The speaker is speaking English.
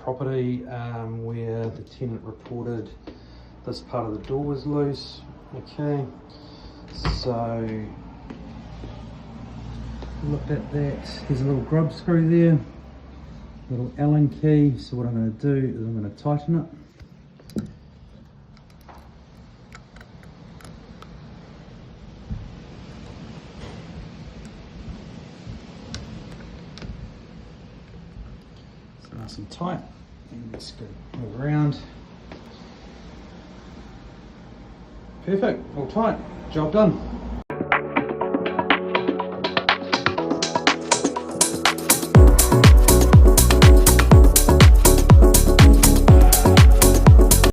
property where the tenant reported this part of the door was loose. Okay, so looked at that. There's a little grub screw there, little Allen key. So what I'm going to do is I'm going to tighten it. Nice and tight, and just go move around. Perfect, all tight, job done.